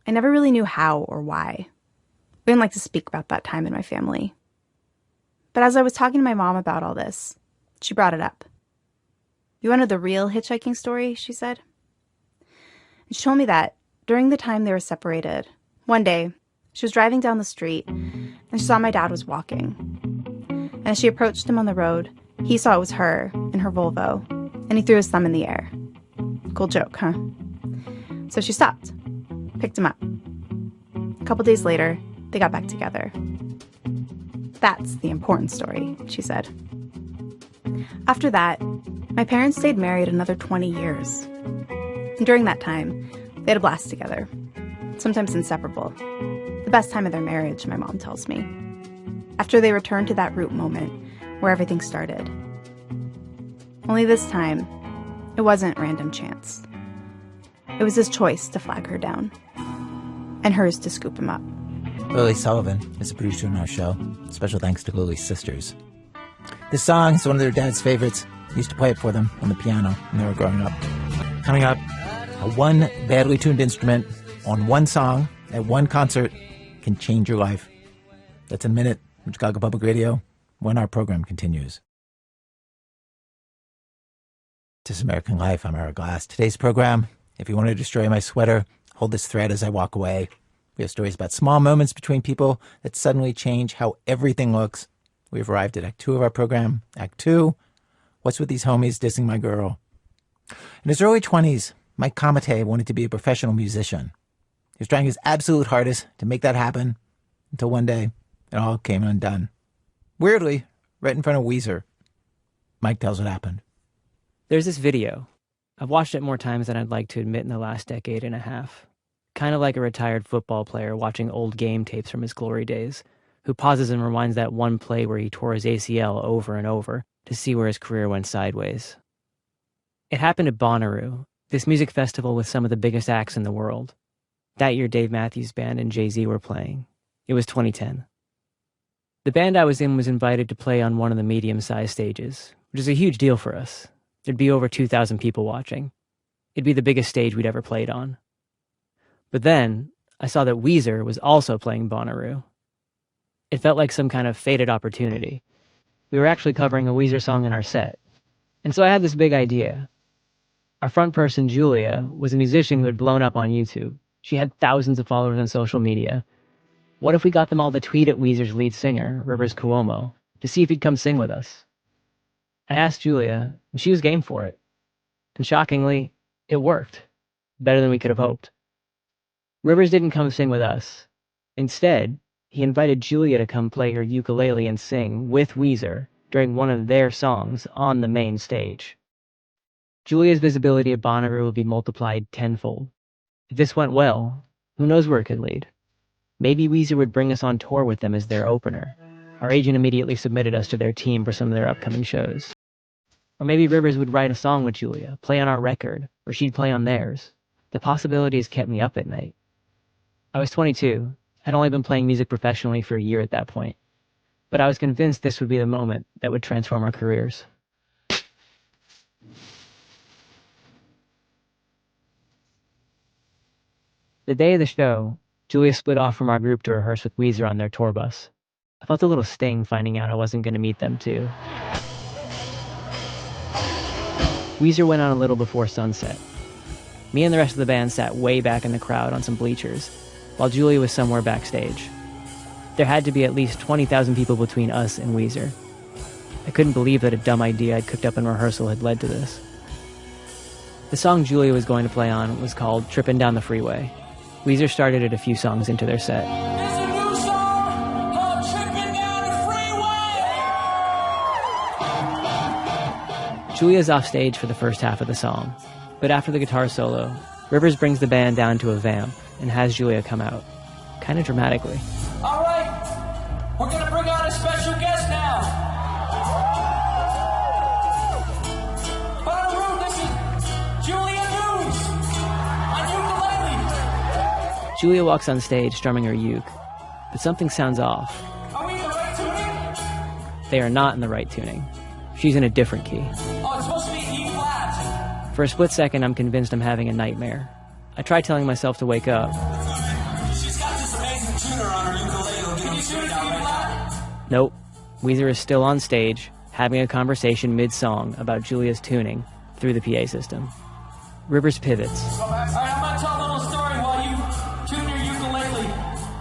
I never really knew how or why. We didn't like to speak about that time in my family. But as I was talking to my mom about all this, she brought it up. You wanted the real hitchhiking story, she said. And she told me that during the time they were separated, one day, she was driving down the street and she saw my dad was walking. And as she approached him on the road, he saw it was her in her Volvo, and he threw his thumb in the air. Cool joke, huh? So she stopped, picked him up. A couple days later, they got back together. That's the important story, she said. After that, my parents stayed married another 20 years. And during that time, they had a blast together, sometimes inseparable. The best time of their marriage, my mom tells me. After they returned to that root moment where everything started. Only this time, it wasn't random chance. It was his choice to flag her down, and hers to scoop him up. Lily Sullivan is a producer on our show. Special thanks to Lily's sisters. This song is one of their dad's favorites. He used to play it for them on the piano when they were growing up. Coming up, one badly tuned instrument on one song at one concert can change your life. That's in a minute from Chicago Public Radio when our program continues. This is American Life. I'm Ira Glass. Today's program, if you want to destroy my sweater, hold this thread as I walk away. We have stories about small moments between people that suddenly change how everything looks. We've arrived at Act 2 of our program. Act 2, what's with these homies dissing my girl? In his early 20s, Mike Comite wanted to be a professional musician. He was trying his absolute hardest to make that happen until one day it all came undone. Weirdly, right in front of Weezer. Mike tells what happened. There's this video. I've watched it more times than I'd like to admit in the last decade and a half. Kind of like a retired football player watching old game tapes from his glory days, who pauses and rewinds that one play where he tore his ACL over and over to see where his career went sideways. It happened at Bonnaroo, this music festival with some of the biggest acts in the world. That year Dave Matthews Band and Jay-Z were playing. It was 2010. The band I was in was invited to play on one of the medium-sized stages, which is a huge deal for us. There'd be over 2,000 people watching. It'd be the biggest stage we'd ever played on. But then, I saw that Weezer was also playing Bonnaroo. It felt like some kind of fated opportunity. We were actually covering a Weezer song in our set. And so I had this big idea. Our front person, Julia, was a musician who had blown up on YouTube. She had thousands of followers on social media. What if we got them all to tweet at Weezer's lead singer, Rivers Cuomo, to see if he'd come sing with us? I asked Julia, and she was game for it. And shockingly, it worked. Better than we could have hoped. Rivers didn't come sing with us. Instead, he invited Julia to come play her ukulele and sing with Weezer during one of their songs on the main stage. Julia's visibility at Bonnaroo will be multiplied tenfold. If this went well, who knows where it could lead? Maybe Weezer would bring us on tour with them as their opener. Our agent immediately submitted us to their team for some of their upcoming shows. Or maybe Rivers would write a song with Julia, play on our record, or she'd play on theirs. The possibilities kept me up at night. I was 22, had only been playing music professionally for a year at that point, but I was convinced this would be the moment that would transform our careers. The day of the show, Julia split off from our group to rehearse with Weezer on their tour bus. I felt a little sting finding out I wasn't going to meet them too. Weezer went on a little before sunset. Me and the rest of the band sat way back in the crowd on some bleachers, while Julia was somewhere backstage. There had to be at least 20,000 people between us and Weezer. I couldn't believe that a dumb idea I'd cooked up in rehearsal had led to this. The song Julia was going to play on was called Trippin' Down the Freeway. Weezer started it a few songs into their set. Julia's off stage for the first half of the song, but after the guitar solo, Rivers brings the band down to a vamp and has Julia come out, kind of dramatically. All right, we're gonna bring out a special guest now. Bonnaroo, this is Julia Nunes on ukulele. Julia walks on stage strumming her uke, but something sounds off. Are we in the right tuning? They are not in the right tuning. She's in a different key. Oh, it's supposed to be E flat. For a split second, I'm convinced I'm having a nightmare. I try telling myself to wake up. She's got this amazing tuner on her ukulele. Can you tune it E flat? Nope. Weezer is still on stage, having a conversation mid-song about Julia's tuning through the PA system. Rivers pivots. All right, I'm gonna tell a little story while you tune your ukulele.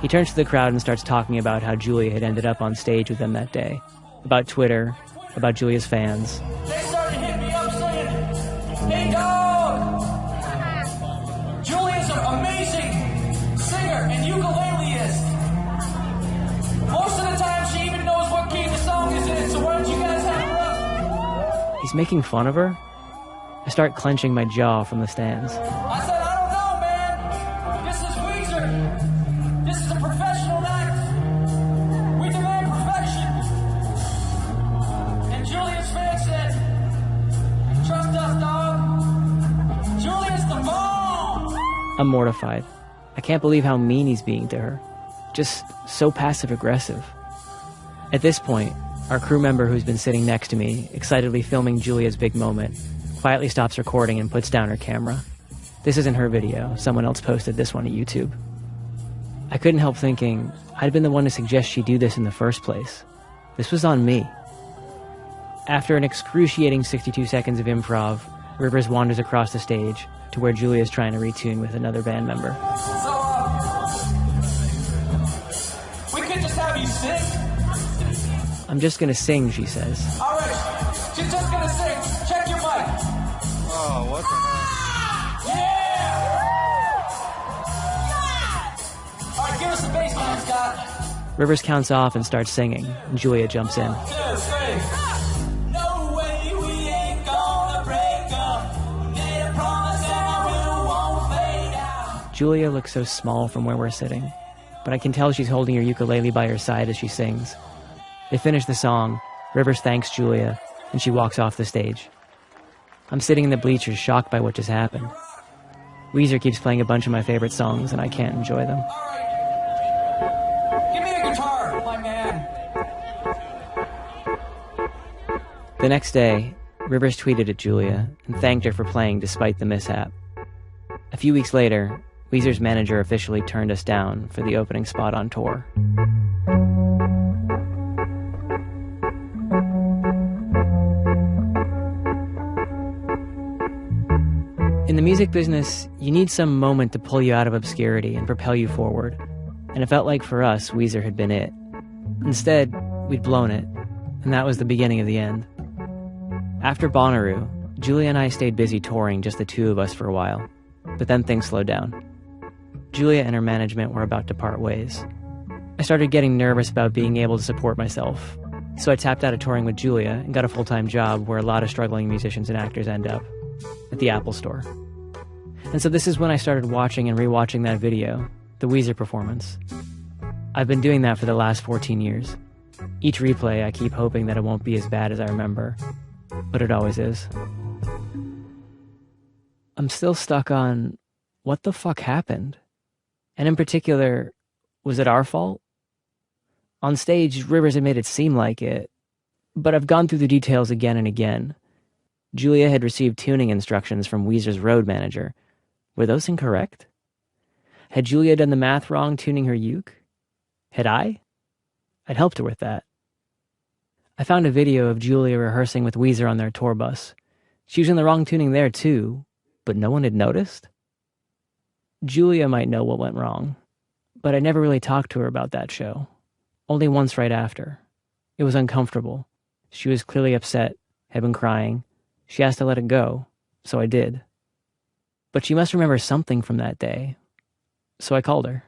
He turns to the crowd and starts talking about how Julia had ended up on stage with them that day. About Twitter, about Julia's fans. They started hitting me up saying, "Hey dog, Julia's an amazing singer and ukuleleist. Most of the time she even knows what starts making fun of her, I start clenching my jaw from the stands. I said, I don't know, man. This is Weezer. This is a professional act. We demand perfection. And Julia's fan said, trust us, dog. Julia's the bomb. I'm mortified. I can't believe how mean he's being to her. Just so passive-aggressive. At this point, our crew member who's been sitting next to me, excitedly filming Julia's big moment, quietly stops recording and puts down her camera. This isn't her video. Someone else posted this one to YouTube. I couldn't help thinking, I'd been the one to suggest she do this in the first place. This was on me. After an excruciating 62 seconds of improv, Rivers wanders across the stage to where Julia's trying to retune with another band member. So, we could just have you sing. I'm just gonna sing, she says. All right, she's just gonna sing. Check your mic. Oh, what the heck? Yeah! All right, give us the bass line, Scott. Rivers counts off and starts singing, and Julia jumps in. 1, 2, 3. No way, we ain't gonna break up. Made a promise and we won't fade out. Julia looks so small from where we're sitting, but I can tell she's holding her ukulele by her side as she sings. They finish the song, Rivers thanks Julia, and she walks off the stage. I'm sitting in the bleachers shocked by what just happened. Weezer keeps playing a bunch of my favorite songs, and I can't enjoy them. Give me the guitar, my man. The next day, Rivers tweeted at Julia and thanked her for playing despite the mishap. A few weeks later, Weezer's manager officially turned us down for the opening spot on tour. In the music business, you need some moment to pull you out of obscurity and propel you forward. And it felt like for us, Weezer had been it. Instead, we'd blown it, and that was the beginning of the end. After Bonnaroo, Julia and I stayed busy touring, just the two of us for a while. But then things slowed down. Julia and her management were about to part ways. I started getting nervous about being able to support myself, so I tapped out of touring with Julia and got a full-time job where a lot of struggling musicians and actors end up, at the Apple Store. And so this is when I started watching and rewatching that video, the Weezer performance. I've been doing that for the last 14 years. Each replay, I keep hoping that it won't be as bad as I remember, but it always is. I'm still stuck on what the fuck happened? And in particular, was it our fault? On stage, Rivers had made it seem like it, but I've gone through the details again and again. Julia had received tuning instructions from Weezer's road manager. Were those incorrect? Had Julia done the math wrong tuning her uke? Had I? I'd helped her with that. I found a video of Julia rehearsing with Weezer on their tour bus. She was in the wrong tuning there too, but no one had noticed? Julia might know what went wrong, but I never really talked to her about that show. Only once right after. It was uncomfortable. She was clearly upset, had been crying. She asked to let it go, so I did. But she must remember something from that day, so I called her.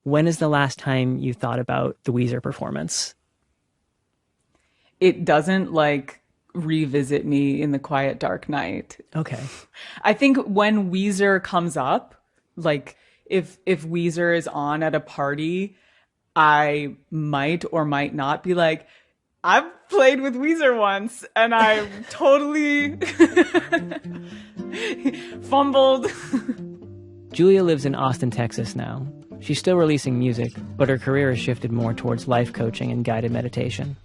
When is the last time you thought about the Weezer performance? It doesn't revisit me in the quiet dark night. Okay. I think when Weezer comes up, if Weezer is on at a party, I might or might not be like, I've played with Weezer once and I totally fumbled. Julia lives in Austin, Texas now. She's still releasing music, but her career has shifted more towards life coaching and guided meditation.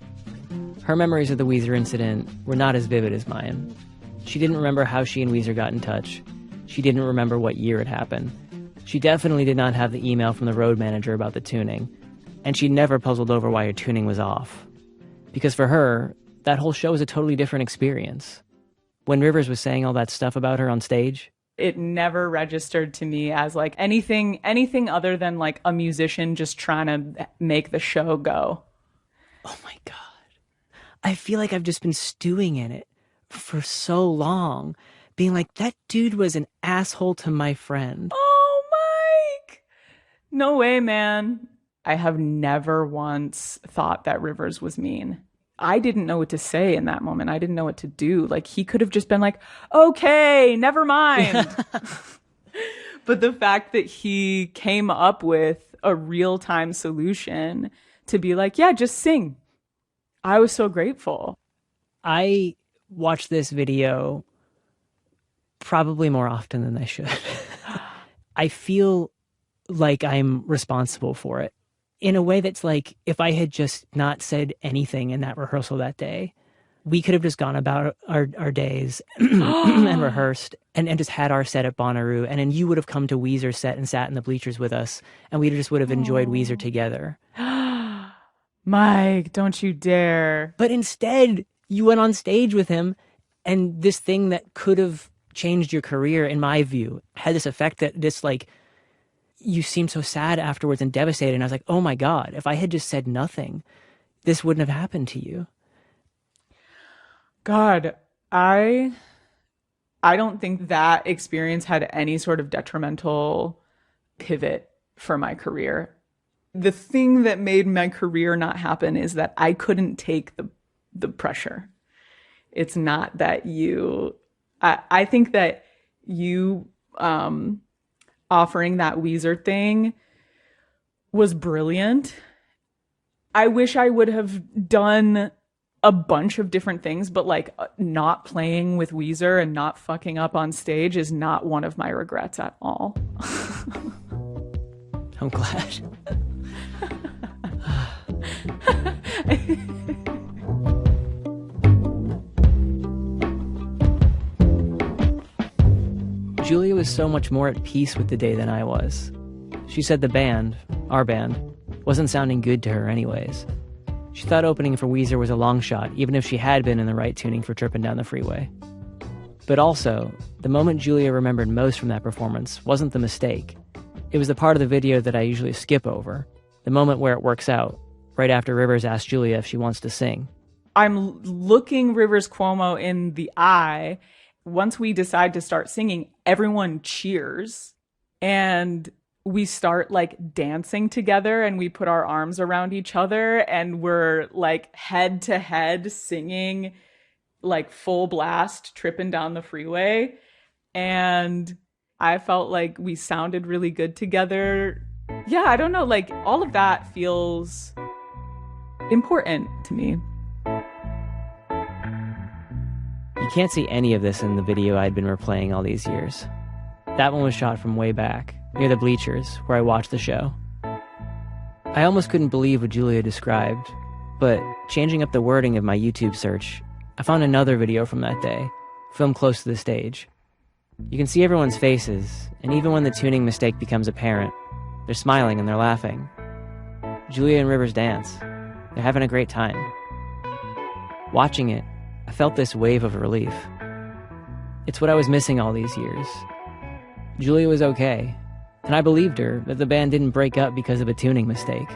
Her memories of the Weezer incident were not as vivid as mine. She didn't remember how she and Weezer got in touch. She didn't remember what year it happened. She definitely did not have the email from the road manager about the tuning. And she never puzzled over why her tuning was off. Because for her, that whole show was a totally different experience. When Rivers was saying all that stuff about her on stage, it never registered to me as anything other than a musician just trying to make the show go. Oh my God. I feel like I've just been stewing in it for so long, being like, that dude was an asshole to my friend. Oh, Mike! No way, man. I have never once thought that Rivers was mean. I didn't know what to say in that moment. I didn't know what to do. Like, he could have just been like, okay, never mind. But the fact that he came up with a real-time solution to be like, yeah, just sing. I was so grateful. I watched this video probably more often than I should. I feel like I'm responsible for it in a way that's like, if I had just not said anything in that rehearsal that day, we could have just gone about our days and rehearsed and just had our set at Bonnaroo. And then you would have come to Weezer's set and sat in the bleachers with us. And we just would have enjoyed Weezer together. Mike, don't you dare. But instead, you went on stage with him. And this thing that could have changed your career, in my view, had this effect that this, like, you seemed so sad afterwards and devastated. And I was like, oh my God, if I had just said nothing, this wouldn't have happened to you. God, I don't think that experience had any sort of detrimental pivot for my career. The thing that made my career not happen is that I couldn't take the pressure. It's not that I think that you offering that Weezer thing was brilliant. I wish I would have done a bunch of different things, but like not playing with Weezer and not fucking up on stage is not one of my regrets at all. I'm glad. Julia was so much more at peace with the day than I was. She said the band, our band, wasn't sounding good to her anyways. She thought opening for Weezer was a long shot, even if she had been in the right tuning for Trippin' Down the Freeway. But also, the moment Julia remembered most from that performance wasn't the mistake. It was the part of the video that I usually skip over, the moment where it works out, right after Rivers asks Julia if she wants to sing. I'm looking Rivers Cuomo in the eye. Once we decide to start singing, everyone cheers. And we start like dancing together and we put our arms around each other and we're like head to head singing like full blast Trippin' Down the Freeway. And I felt like we sounded really good together. Yeah, I don't know, like all of that feels important to me. You can't see any of this in the video I'd been replaying all these years. That one was shot from way back, near the bleachers, where I watched the show. I almost couldn't believe what Julia described, but changing up the wording of my YouTube search, I found another video from that day, filmed close to the stage. You can see everyone's faces, and even when the tuning mistake becomes apparent, they're smiling and they're laughing. Julia and Rivers dance. They're having a great time. Watching it, I felt this wave of relief. It's what I was missing all these years. Julia was okay, and I believed her that the band didn't break up because of a tuning mistake.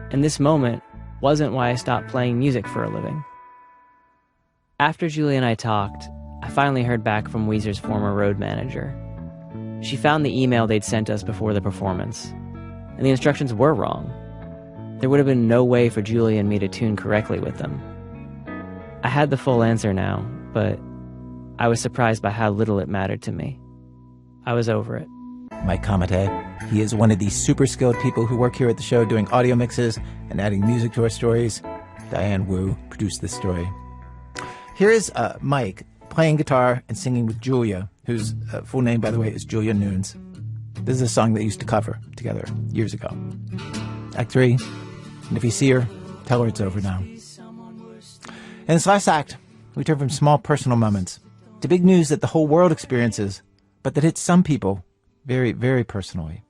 And this moment wasn't why I stopped playing music for a living. After Julia and I talked, I finally heard back from Weezer's former road manager. She found the email they'd sent us before the performance, and the instructions were wrong. There would have been no way for Julia and me to tune correctly with them. I had the full answer now, but I was surprised by how little it mattered to me. I was over it. Mike Kamate. He is one of these super skilled people who work here at the show doing audio mixes and adding music to our stories. Diane Wu produced this story. Here is Mike playing guitar and singing with Julia, whose full name, by the way, is Julia Nunes. This is a song they used to cover together years ago. Act 3, and if you see her, tell her it's over now. In this last act, we turn from small personal moments to big news that the whole world experiences, but that hits some people very, very personally.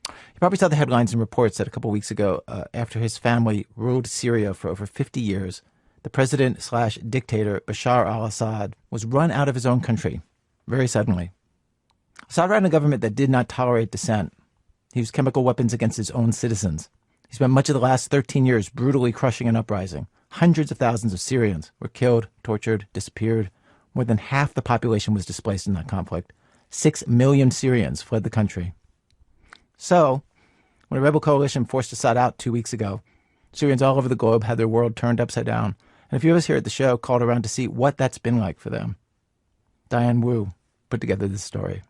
You probably saw the headlines and reports that a couple weeks ago, after his family ruled Syria for over 50 years, the president/dictator Bashar al-Assad was run out of his own country very suddenly. Assad ran a government that did not tolerate dissent. He used chemical weapons against his own citizens. He spent much of the last 13 years brutally crushing an uprising. Hundreds of thousands of Syrians were killed, tortured, disappeared. More than half the population was displaced in that conflict. 6 million Syrians fled the country. So, when a rebel coalition forced Assad out 2 weeks ago, Syrians all over the globe had their world turned upside down, and a few of us here at the show called around to see what that's been like for them. Diane Wu put together this story.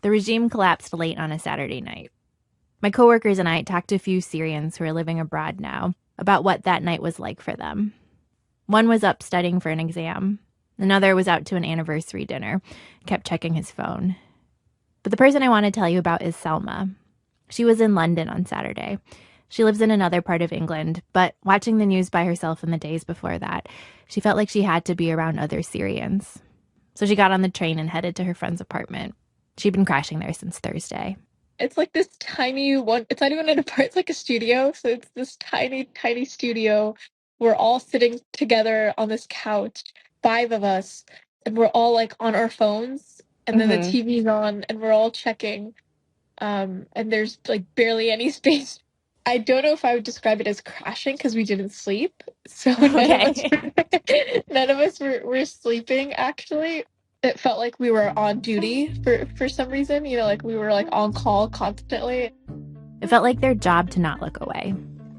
The regime collapsed late on a Saturday night. My coworkers and I talked to a few Syrians who are living abroad now about what that night was like for them. One was up studying for an exam. Another was out to an anniversary dinner, kept checking his phone. But the person I want to tell you about is Selma. She was in London on Saturday. She lives in another part of England, but watching the news by herself in the days before that, she felt like she had to be around other Syrians. So she got on the train and headed to her friend's apartment. She'd been crashing there since Thursday. It's like this tiny one. It's not even an apartment. It's like a studio. So it's this tiny, tiny studio. We're all sitting together on this couch, 5 of us, and we're all like on our phones. And then the TV's on, and we're all checking. And there's like barely any space. I don't know if I would describe it as crashing because we didn't sleep. So none of us were sleeping, actually. It felt like we were on duty for some reason, like we were like on call constantly. It felt like their job to not look away.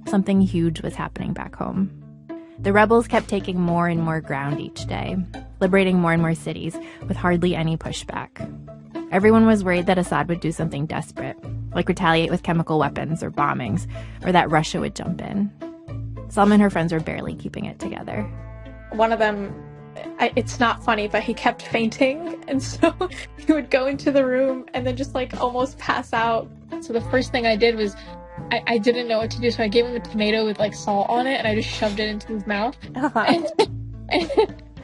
Something huge was happening back home. The rebels kept taking more and more ground each day, liberating more and more cities with hardly any pushback. Everyone was worried that Assad would do something desperate, like retaliate with chemical weapons or bombings, or that Russia would jump in. Selma and her friends were barely keeping it together. One of them, it's not funny, but he kept fainting, and so he would go into the room and then just like almost pass out. So the first thing I did was I didn't know what to do, so I gave him a tomato with like salt on it, and I just shoved it into his mouth. And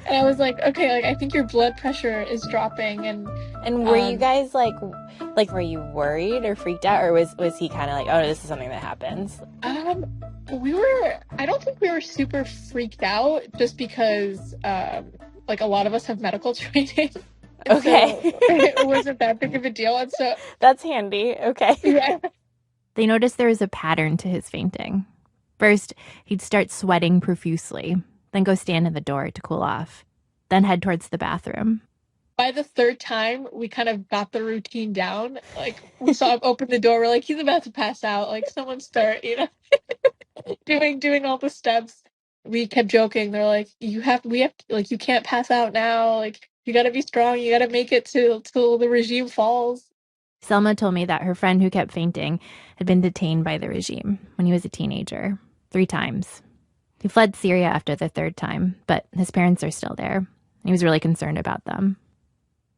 I was like, okay, like I think your blood pressure is dropping. And were you guys like were you worried or freaked out, or was he kind of like, oh, this is something that happens? I don't think we were super freaked out, just because like a lot of us have medical training. Okay. So it wasn't that big of a deal. And so that's handy. Okay. Yeah. They noticed there was a pattern to his fainting. First, he'd start sweating profusely, then go stand in the door to cool off, then head towards the bathroom. By the 3rd time, we kind of got the routine down. Like, we saw him open the door. We're like, he's about to pass out. Like, someone start, doing all the steps. We kept joking. They're like, you can't pass out now. Like, you got to be strong. You got to make it till the regime falls. Selma told me that her friend who kept fainting had been detained by the regime when he was a teenager, 3 times. He fled Syria after the 3rd time, but his parents are still there. He was really concerned about them.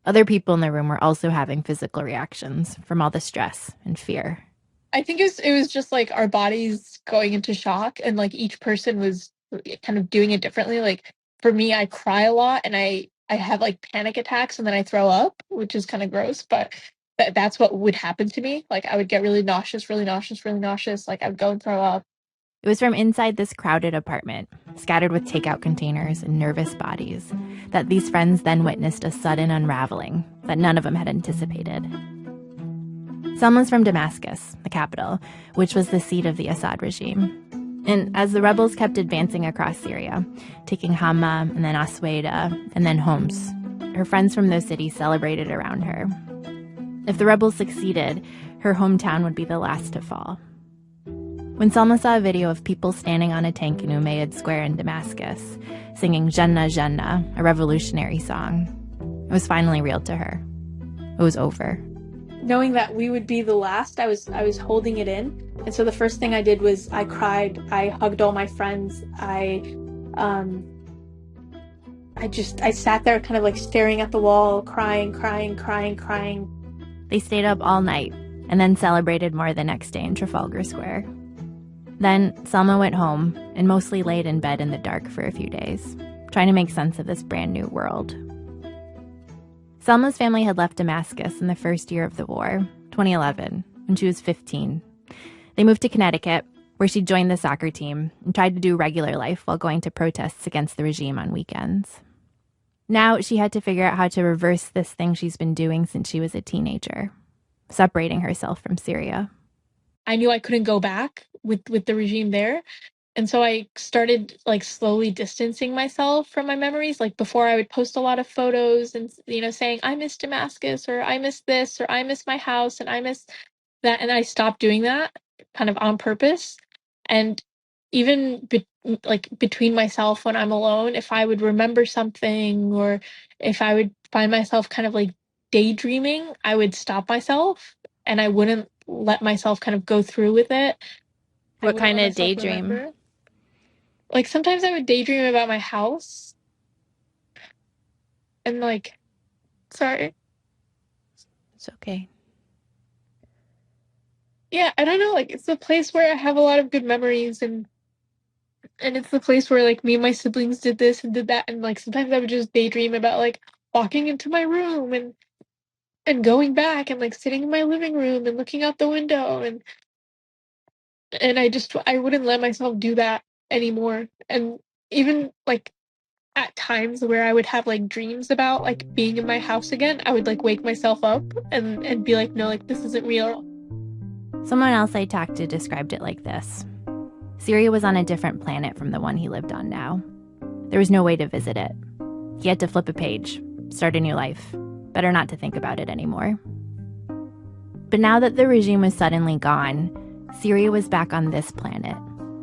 Other people in the room were also having physical reactions from all the stress and fear. I think it was just like our bodies going into shock, and like each person was kind of doing it differently. Like for me, I cry a lot, and I have like panic attacks, and then I throw up, which is kind of gross, but that's what would happen to me. Like I would get really nauseous. Like I would go and throw up. It was from inside this crowded apartment, scattered with takeout containers and nervous bodies, that these friends then witnessed a sudden unraveling that none of them had anticipated. Selma's from Damascus, the capital, which was the seat of the Assad regime. And as the rebels kept advancing across Syria, taking Hama and then Asweda and then Homs, her friends from those cities celebrated around her. If the rebels succeeded, her hometown would be the last to fall. When Selma saw a video of people standing on a tank in Umayyad Square in Damascus, singing Jannah Jannah, a revolutionary song, it was finally real to her. It was over. Knowing that we would be the last, I was holding it in. And so the first thing I did was I cried. I hugged all my friends. I sat there kind of like staring at the wall, crying. They stayed up all night and then celebrated more the next day in Trafalgar Square. Then Selma went home and mostly laid in bed in the dark for a few days, trying to make sense of this brand new world. Selma's family had left Damascus in the first year of the war, 2011, when she was 15. They moved to Connecticut, where she joined the soccer team and tried to do regular life while going to protests against the regime on weekends. Now she had to figure out how to reverse this thing she's been doing since she was a teenager, separating herself from Syria. I knew I couldn't go back with the regime there. And so I started like slowly distancing myself from my memories. Like before I would post a lot of photos and, saying, I miss Damascus, or I miss this, or I miss my house, and I miss that. And I stopped doing that kind of on purpose. And even like between myself when I'm alone, if I would remember something or if I would find myself kind of like daydreaming, I would stop myself and I wouldn't let myself kind of go through with it. What kind of daydream? Like sometimes I would daydream about my house and like, sorry. It's okay. Yeah, I don't know, like it's the place where I have a lot of good memories and it's the place where like me and my siblings did this and did that and like sometimes I would just daydream about like walking into my room and going back and like sitting in my living room and looking out the window and I wouldn't let myself do that anymore. And even like at times where I would have like dreams about like being in my house again, I would like wake myself up and be like, no, like this isn't real. Someone else I talked to described it like this. Syria was on a different planet from the one he lived on now. There was no way to visit it. He had to flip a page, start a new life. Better not to think about it anymore. But now that the regime was suddenly gone, Syria was back on this planet,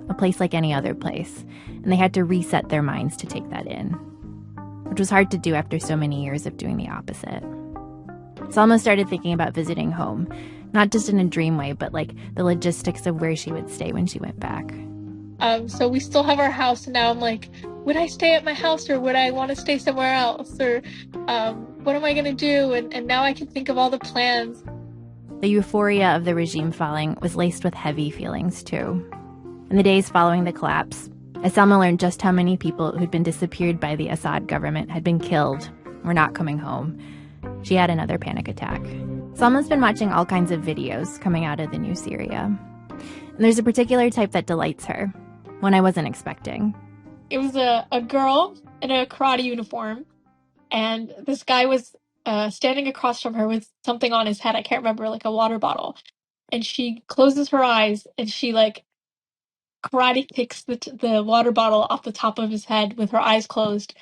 a place like any other place, and they had to reset their minds to take that in, which was hard to do after so many years of doing the opposite. Salma started thinking about visiting home, not just in a dream way, but like the logistics of where she would stay when she went back. So we still have our house, and now I'm like, would I stay at my house or would I want to stay somewhere else? Or what am I going to do? And now I can think of all the plans. The euphoria of the regime falling was laced with heavy feelings, too. In the days following the collapse, as Salma learned just how many people who'd been disappeared by the Assad government had been killed or not coming home, she had another panic attack. Salma's been watching all kinds of videos coming out of the new Syria. And there's a particular type that delights her, one I wasn't expecting. It was a girl in a karate uniform, and this guy was standing across from her with something on his head. I can't remember, like a water bottle. And she closes her eyes and she like karate kicks the water bottle off the top of his head with her eyes closed.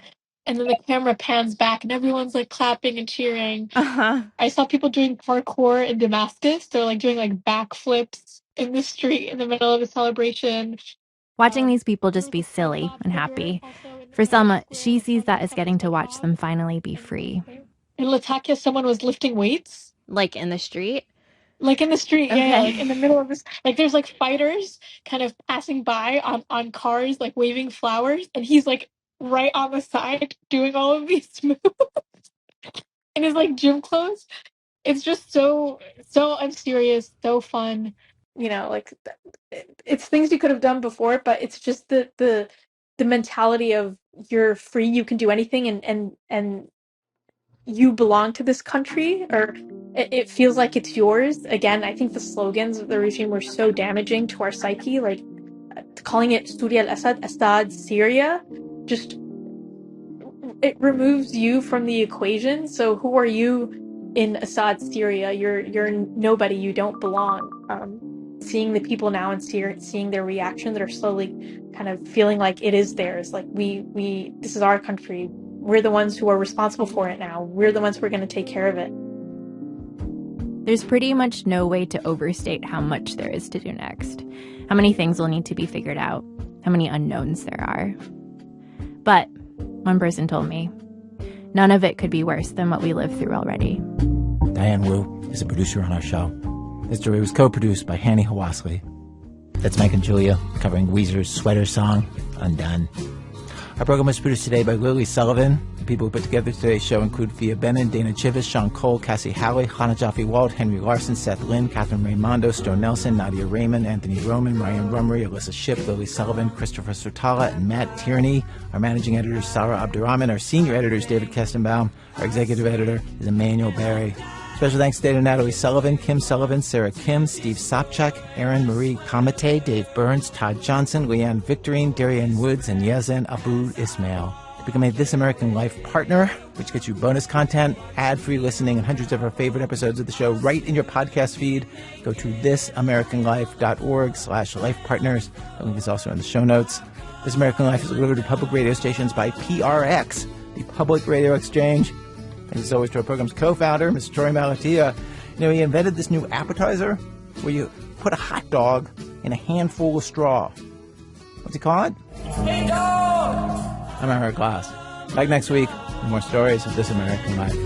And then the camera pans back and everyone's like clapping and cheering. I saw people doing parkour in Damascus. They're like doing like backflips in the street in the middle of a celebration. Watching these people just be silly and happy. For Salma, she sees that as getting to watch them finally be free. In Latakia, someone was lifting weights. Like in the street? Like in the street, Okay. yeah, like in the middle of this, like there's like fighters kind of passing by on cars, like waving flowers, and he's like right on the side doing all of these moves in his like gym clothes. It's just so unserious, so fun, you know, like it's things you could have done before, but it's just the mentality of you're free, you can do anything, and you belong to this country, or it feels like it's yours. Again, I think the slogans of the regime were so damaging to our psyche, like calling it Surya al-Assad, Assad, Syria, just it removes you from the equation. So who are you in Assad, Syria? You're nobody, you don't belong. Seeing the people now in Syria, seeing their reaction, that are slowly kind of feeling like it is theirs, like we this is our country. We're the ones who are responsible for it now. We're the ones who are going to take care of it. There's pretty much no way to overstate how much there is to do next, how many things will need to be figured out, how many unknowns there are. But one person told me, none of it could be worse than what we lived through already. Diane Wu is a producer on our show. This story was co-produced by Hani Hawassli. That's Mike and Julia, covering Weezer's Sweater song, Undone. Our program was produced today by Lily Sullivan. The people who put together today's show include Via Bennett, Dana Chivas, Sean Cole, Cassie Halley, Hannah Jaffe-Walt, Henry Larson, Seth Lynn, Catherine Raimondo, Stone Nelson, Nadia Raymond, Anthony Roman, Ryan Rummery, Alyssa Shipp, Lily Sullivan, Christopher Sertala, and Matt Tierney. Our managing editor is Sarah Abdurrahman. Our senior editor is David Kestenbaum. Our executive editor is Emmanuel Barry. Special thanks today to Natalie Sullivan, Kim Sullivan, Sarah Kim, Steve Sopchak, Erin Marie Kamate, Dave Burns, Todd Johnson, Leanne Victorine, Darian Woods, and Yezen Abu Ismail. Become a This American Life partner, which gets you bonus content, ad-free listening, and hundreds of our favorite episodes of the show right in your podcast feed. Go to thisamericanlife.org/lifepartners. The link is also in the show notes. This American Life is delivered to public radio stations by PRX, the Public Radio Exchange. Thanks as always to our program's co-founder, Mr. Troy Malatia. You know, he invented this new appetizer where you put a hot dog in a handful of straw. What's he call it? Hey, dog! I'm Eric Glass. Back next week with more stories of This American Life.